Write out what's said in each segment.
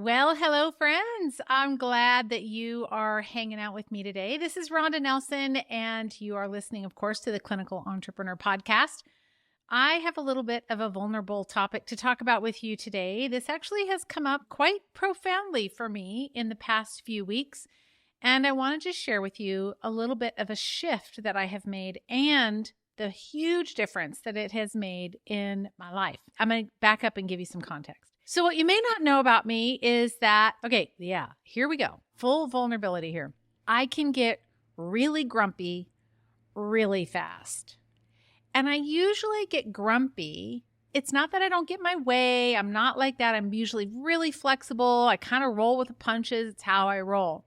Well, hello, friends. I'm glad that you are hanging out with me today. This is Rhonda Nelson, and you are listening, of course, to the Clinical Entrepreneur Podcast. I have a little bit of a vulnerable topic to talk about with you today. This actually has come up quite profoundly for me in the past few weeks, and I want to just share with you a little bit of a shift that I have made and the huge difference that it has made in my life. I'm going to back up and give you some context. So what you may not know about me is that, here we go. Full vulnerability here. I can get really grumpy really fast. And I usually get grumpy. It's not that I don't get my way. I'm not like that. I'm usually really flexible. I kind of roll with the punches. It's how I roll.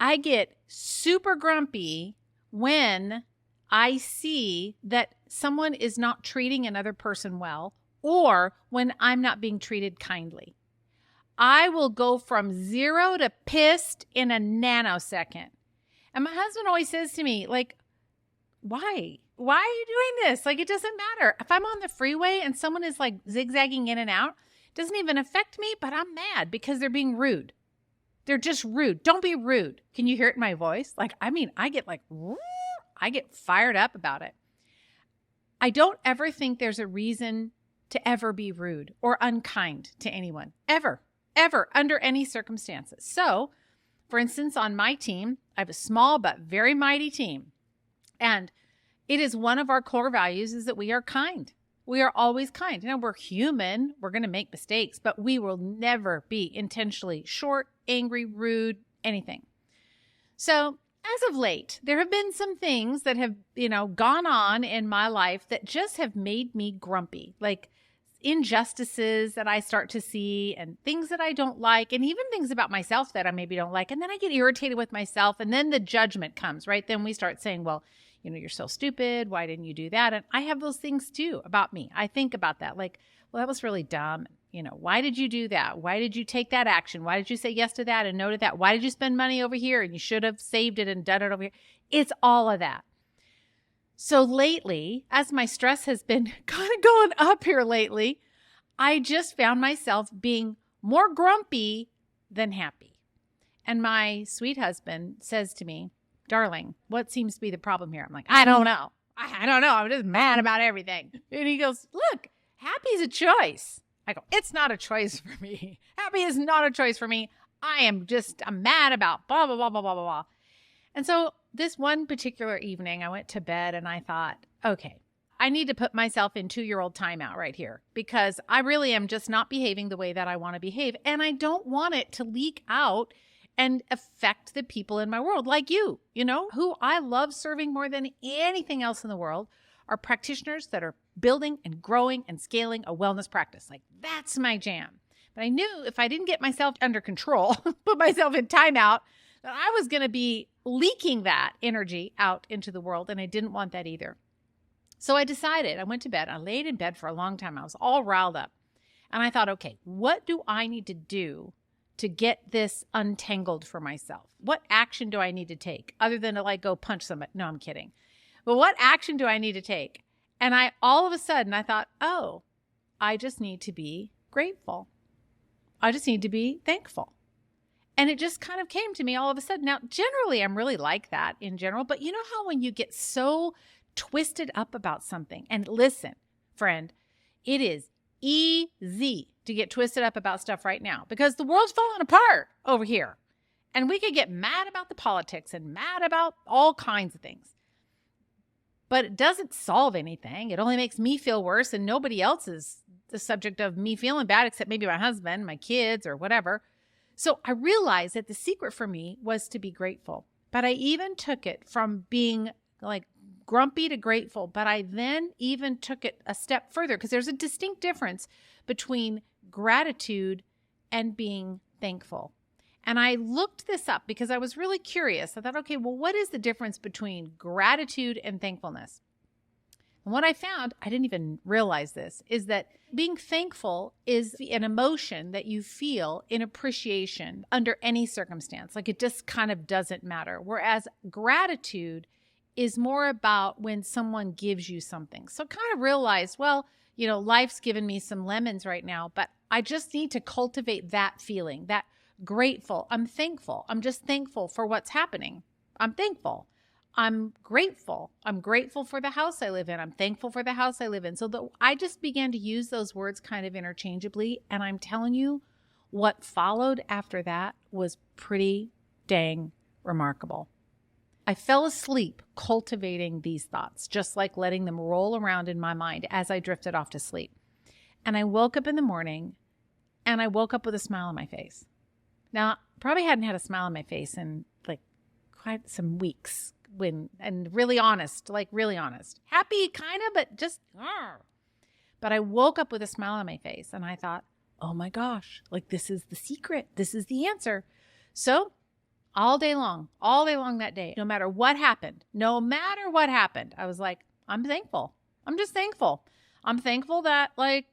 I get super grumpy when I see that someone is not treating another person well, or when I'm not being treated kindly. I will go from 0 to pissed in a nanosecond. And my husband always says to me, like, why? Why are you doing this? Like, it doesn't matter. If I'm on the freeway and someone is like zigzagging in and out, it doesn't even affect me, but I'm mad because they're being rude. They're just rude. Don't be rude. Can you hear it in my voice? I get fired up about it. I don't ever think there's a reason to ever be rude or unkind to anyone, ever, under any circumstances. So, for instance, on my team, I have a small but very mighty team. And it is one of our core values is that we are kind. We are always kind. Now, we're human. We're going to make mistakes, but we will never be intentionally short, angry, rude, anything. So, as of late, there have been some things that have, gone on in my life that just have made me grumpy, like injustices that I start to see and things that I don't like, and even things about myself that I maybe don't like. And then I get irritated with myself, and then the judgment comes, right? Then we start saying, well, you're so stupid. Why didn't you do that? And I have those things too about me. I think about that, like, well, that was really dumb. Why did you do that? Why did you take that action? Why did you say yes to that and no to that? Why did you spend money over here and you should have saved it and done it over here? It's all of that. So lately, as my stress has been kind of going up here lately, I just found myself being more grumpy than happy. And my sweet husband says to me, darling, what seems to be the problem here? I'm like, I don't know. I don't know. I'm just mad about everything. And he goes, look, happy is a choice. I go, it's not a choice for me. Happy is not a choice for me. I'm mad about blah, blah, blah, blah, blah, blah. And so this one particular evening, I went to bed and I thought, okay, I need to put myself in 2-year-old timeout right here because I really am just not behaving the way that I want to behave. And I don't want it to leak out and affect the people in my world like you, who I love serving more than anything else in the world are practitioners that are building and growing and scaling a wellness practice. Like, that's my jam. But I knew if I didn't get myself under control, put myself in timeout, that I was going to be leaking that energy out into the world, and I didn't want that either. So I decided, I went to bed. I laid in bed for a long time. I was all riled up. And I thought, okay, what do I need to do to get this untangled for myself? What action do I need to take other than to go punch somebody? No, I'm kidding. But what action do I need to take? And all of a sudden I thought, oh, I just need to be grateful. I just need to be thankful. And it just kind of came to me all of a sudden. Now, generally, I'm really like that in general. But you know how when you get so twisted up about something, and listen, friend, it is easy to get twisted up about stuff right now because the world's falling apart over here. And we could get mad about the politics and mad about all kinds of things. But it doesn't solve anything. It only makes me feel worse, and nobody else is the subject of me feeling bad except maybe my husband, my kids, or whatever. So I realized that the secret for me was to be grateful. But I even took it from being like grumpy to grateful, but I then even took it a step further because there's a distinct difference between gratitude and being thankful. And I looked this up because I was really curious. I thought, okay, well, what is the difference between gratitude and thankfulness? And what I found, I didn't even realize this, is that being thankful is an emotion that you feel in appreciation under any circumstance. Like, it just kind of doesn't matter. Whereas gratitude is more about when someone gives you something. So kind of realized, well, life's given me some lemons right now, but I just need to cultivate that feeling, that grateful. I'm thankful. I'm just thankful for what's happening. I'm thankful. I'm grateful. I'm grateful for the house I live in. I'm thankful for the house I live in. So I just began to use those words kind of interchangeably. And I'm telling you, what followed after that was pretty dang remarkable. I fell asleep cultivating these thoughts, just like letting them roll around in my mind as I drifted off to sleep. And I woke up in the morning and I woke up with a smile on my face. Now, probably hadn't had a smile on my face in like quite some weeks and really honest. Happy kind of, but just, but I woke up with a smile on my face and I thought, oh my gosh, like this is the secret. This is the answer. So all day long that day, no matter what happened, I was like, I'm thankful. I'm just thankful. I'm thankful that like,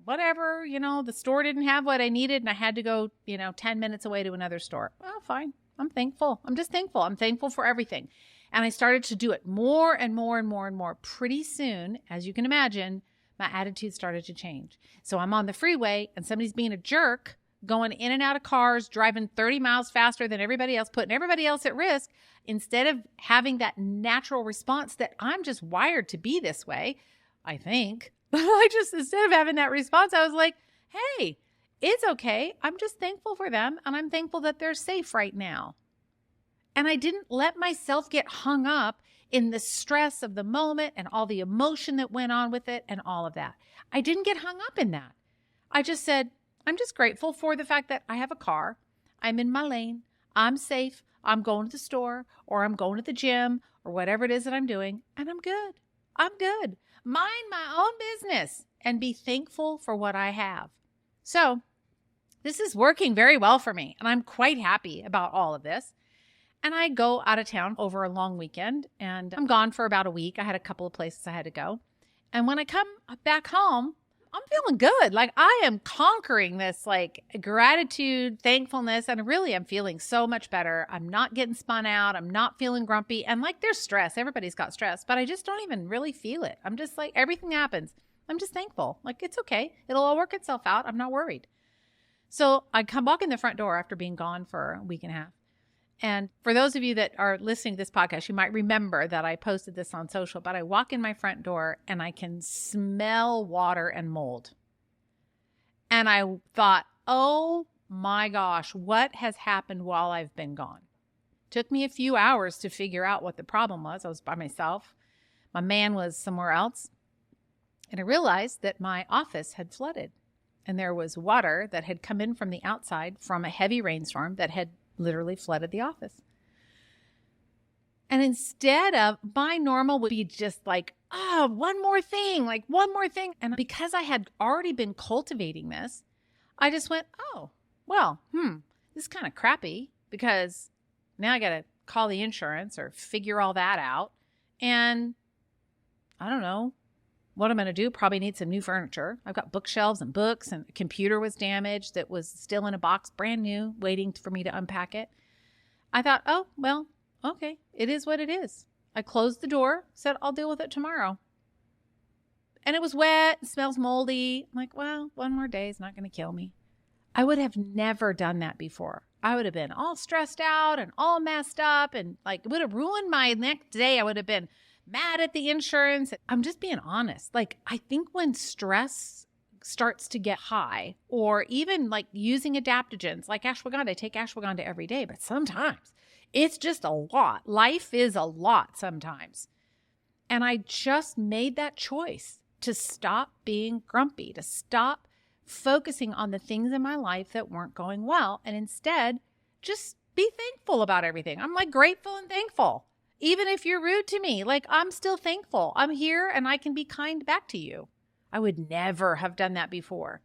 whatever, the store didn't have what I needed and I had to go, 10 minutes away to another store. Well, fine. I'm thankful. I'm just thankful. I'm thankful for everything. And I started to do it more and more and more and more. Pretty soon, as you can imagine, my attitude started to change. So I'm on the freeway and somebody's being a jerk, going in and out of cars, driving 30 miles faster than everybody else, putting everybody else at risk. Instead of having that natural response that I'm just wired to be this way, I think. Instead of having that response, I was like, hey, it's okay. I'm just thankful for them. And I'm thankful that they're safe right now. And I didn't let myself get hung up in the stress of the moment and all the emotion that went on with it and all of that. I didn't get hung up in that. I just said, I'm just grateful for the fact that I have a car. I'm in my lane. I'm safe. I'm going to the store or I'm going to the gym or whatever it is that I'm doing. And I'm good. I'm good. Mind my own business and be thankful for what I have. So this is working very well for me. And I'm quite happy about all of this. And I go out of town over a long weekend and I'm gone for about a week. I had a couple of places I had to go. And when I come back home, I'm feeling good. Like I am conquering this like gratitude, thankfulness, and really I'm feeling so much better. I'm not getting spun out. I'm not feeling grumpy. And like there's stress. Everybody's got stress, but I just don't even really feel it. I'm just like everything happens. I'm just thankful. Like it's okay. It'll all work itself out. I'm not worried. So I come walk in the front door after being gone for a week and a half. And for those of you that are listening to this podcast, you might remember that I posted this on social, but I walk in my front door and I can smell water and mold. And I thought, oh my gosh, what has happened while I've been gone? Took me a few hours to figure out what the problem was. I was by myself. My man was somewhere else. And I realized that my office had flooded. And there was water that had come in from the outside from a heavy rainstorm that had literally flooded the office. And instead of my normal would be just like, one more thing. And because I had already been cultivating this, I just went, this is kind of crappy because now I got to call the insurance or figure all that out. And I don't know what I'm going to do. Probably need some new furniture. I've got bookshelves and books and a computer was damaged that was still in a box, brand new, waiting for me to unpack it. I thought, okay, it is what it is. I closed the door, said I'll deal with it tomorrow. And it was wet, it smells moldy. I'm like, well, one more day is not going to kill me. I would have never done that before. I would have been all stressed out and all messed up and like it would have ruined my next day. I would have been mad at the insurance. I'm just being honest. Like, I think when stress starts to get high or even like using adaptogens like ashwagandha, I take ashwagandha every day, but sometimes it's just a lot. Life is a lot sometimes. And I just made that choice to stop being grumpy, to stop focusing on the things in my life that weren't going well. And instead, just be thankful about everything. I'm like grateful and thankful. Even if you're rude to me, like I'm still thankful. I'm here and I can be kind back to you. I would never have done that before.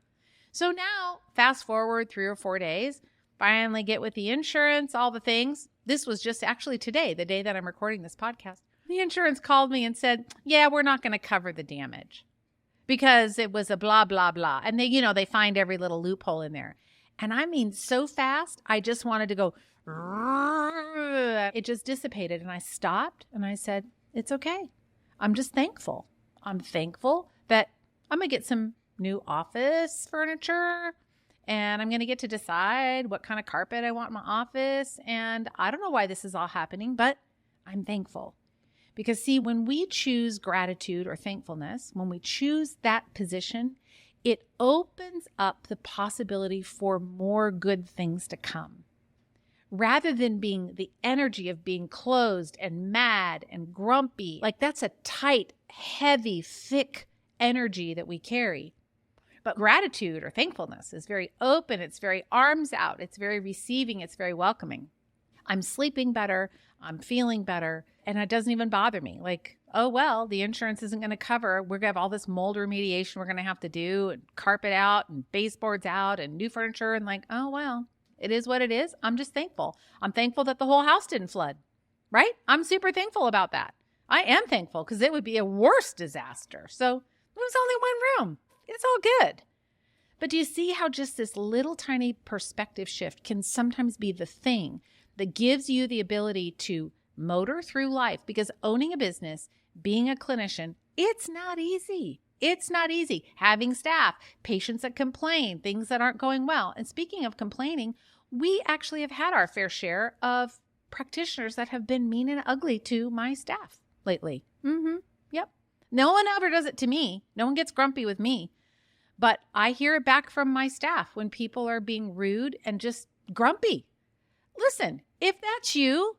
So now, fast forward 3 or 4 days, finally get with the insurance, all the things. This was just actually today, the day that I'm recording this podcast. The insurance called me and said, yeah, we're not going to cover the damage because it was a blah, blah, blah. And they find every little loophole in there. And I mean, so fast, I just wanted to go, it just dissipated. And I stopped and I said, it's okay. I'm just thankful. I'm thankful that I'm going to get some new office furniture, and I'm going to get to decide what kind of carpet I want in my office. And I don't know why this is all happening, but I'm thankful. Because see, when we choose gratitude or thankfulness, when we choose that position, it opens up the possibility for more good things to come. Rather than being the energy of being closed and mad and grumpy, like that's a tight, heavy, thick energy that we carry. But gratitude or thankfulness is very open. It's very arms out. It's very receiving. It's very welcoming. I'm sleeping better. I'm feeling better. And it doesn't even bother me. Like, oh, well, the insurance isn't going to cover. We're going to have all this mold remediation we're going to have to do, and carpet out and baseboards out and new furniture. And like, oh, well, it is what it is. I'm just thankful. I'm thankful that the whole house didn't flood, right? I'm super thankful about that. I am thankful because it would be a worse disaster. So it was only one room. It's all good. But do you see how just this little tiny perspective shift can sometimes be the thing that gives you the ability to motor through life? Because owning a business, being a clinician, it's not easy. It's not easy. Having staff, patients that complain, things that aren't going well. And speaking of complaining, we actually have had our fair share of practitioners that have been mean and ugly to my staff lately. Yep. No one ever does it to me. No one gets grumpy with me. But I hear it back from my staff when people are being rude and just grumpy. Listen, if that's you,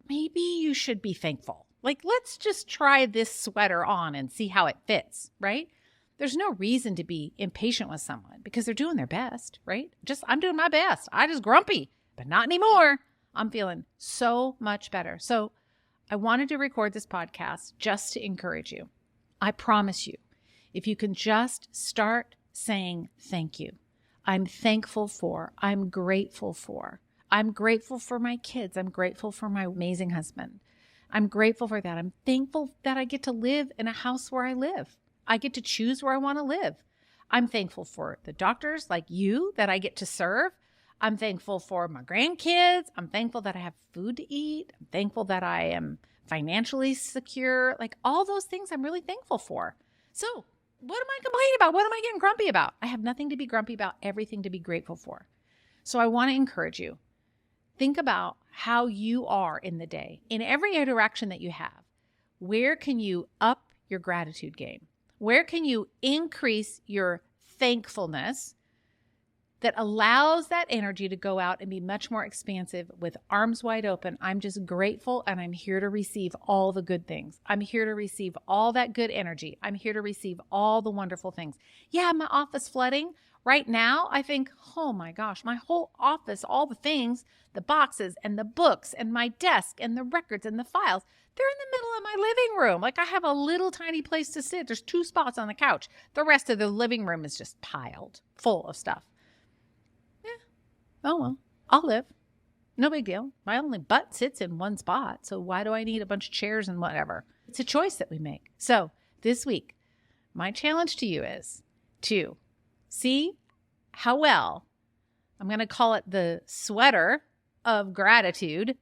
maybe you should be thankful. Like, let's just try this sweater on and see how it fits, right? There's no reason to be impatient with someone because they're doing their best, right? I'm doing my best. I just grumpy, but not anymore. I'm feeling so much better. So I wanted to record this podcast just to encourage you. I promise you, if you can just start saying thank you. I'm thankful for, I'm grateful for. I'm grateful for my kids. I'm grateful for my amazing husband. I'm grateful for that. I'm thankful that I get to live in a house where I live. I get to choose where I want to live. I'm thankful for the doctors like you that I get to serve. I'm thankful for my grandkids. I'm thankful that I have food to eat. I'm thankful that I am financially secure. Like all those things I'm really thankful for. So what am I complaining about? What am I getting grumpy about? I have nothing to be grumpy about, everything to be grateful for. So I want to encourage you. Think about how you are in the day. In every interaction that you have, where can you up your gratitude game? Where can you increase your thankfulness that allows that energy to go out and be much more expansive with arms wide open? I'm just grateful and I'm here to receive all the good things. I'm here to receive all that good energy. I'm here to receive all the wonderful things. Yeah, my office flooding. Right now, I think, oh my gosh, my whole office, all the things, the boxes and the books and my desk and the records and the files, they're in the middle of my living room. Like I have a little tiny place to sit. There's 2 spots on the couch. The rest of the living room is just piled full of stuff. Yeah. Oh well, I'll live. No big deal. My only butt sits in one spot. So why do I need a bunch of chairs and whatever? It's a choice that we make. So this week, my challenge to you is to see how well, I'm going to call it the sweater of gratitude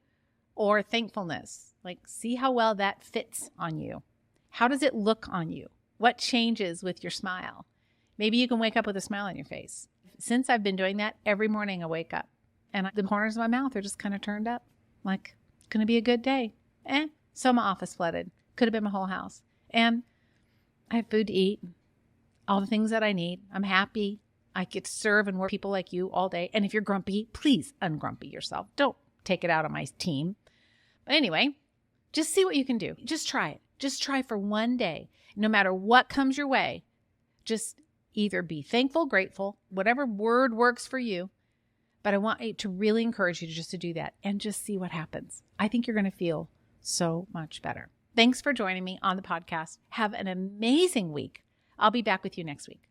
or thankfulness. Like, see how well that fits on you. How does it look on you? What changes with your smile? Maybe you can wake up with a smile on your face. Since I've been doing that, every morning I wake up and the corners of my mouth are just kind of turned up. Like, it's going to be a good day. So my office flooded. Could have been my whole house. And I have food to eat. All the things that I need. I'm happy. I get to serve and work people like you all day. And if you're grumpy, please ungrumpy yourself. Don't take it out on my team. But anyway, just see what you can do. Just try it. Just try for one day. No matter what comes your way, just either be thankful, grateful, whatever word works for you. But I want to really encourage you to do that and just see what happens. I think you're going to feel so much better. Thanks for joining me on the podcast. Have an amazing week. I'll be back with you next week.